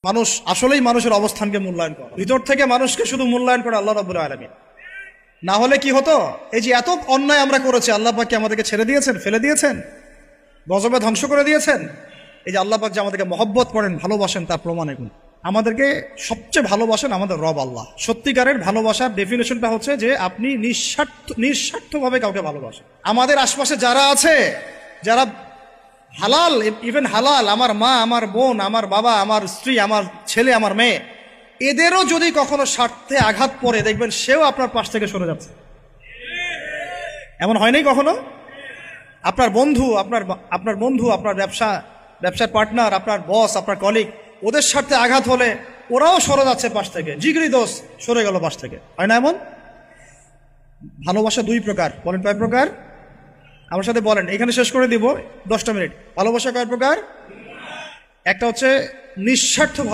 মানুষ আসলেই মানুষের অবস্থানকে মূল্যায়ন করে, ভিতর থেকে মানুষকে শুধু মূল্যায়ন করে আল্লাহ রাব্বুল আলামিন। না হলে কি হতো, এই যে এত অন্যায় আমরা করেছি, আল্লাহ পাক কি আমাদেরকে ছেড়ে দিয়েছেন, ফেলে দিয়েছেন, গজবে ধ্বংস করে দিয়েছেন? এই যে আল্লাহ পাক যে আমাদেরকে মহব্বত করেন, ভালোবাসেন, তার প্রমাণ এগুলো। আমাদেরকে সবচেয়ে ভালোবাসেন আমাদের রব আল্লাহ। সত্যিকারের ভালোবাসার ডেফিনেশনটা হচ্ছে যে আপনি নিঃস্বার্থভাবে কাউকে ভালোবাসেন। আমাদের আশপাশে যারা আছে, যারা হালাল, ইভেন হালাল, আমার মা, আমার বোন, আমার বাবা, আমার স্ত্রী, আমার ছেলে, আমার মেয়ে, এদেরও যদি কখনো স্বার্থে আঘাত পড়ে, দেখবেন সেও আপনার পাশ থেকে সরে যাচ্ছে। এমন হয়নি কখনো? আপনার বন্ধু, আপনার ব্যবসার পার্টনার, আপনার বস, আপনার কলিগ, ওদের স্বার্থে আঘাত হলে ওরাও সরে যাচ্ছে পাশ থেকে। জিগরি দোষ সরে গেল পাশ থেকে, হয় না এমন? ভালোবাসা দুই প্রকার, বলেন কয় প্রকার? আমার সাথে বলেন, এখানে শেষ করে দিব 10টা মিনিট। ভালোবাসা কয় প্রকার? একটা হচ্ছে নিঃস্বার্থ ভালোবাসা।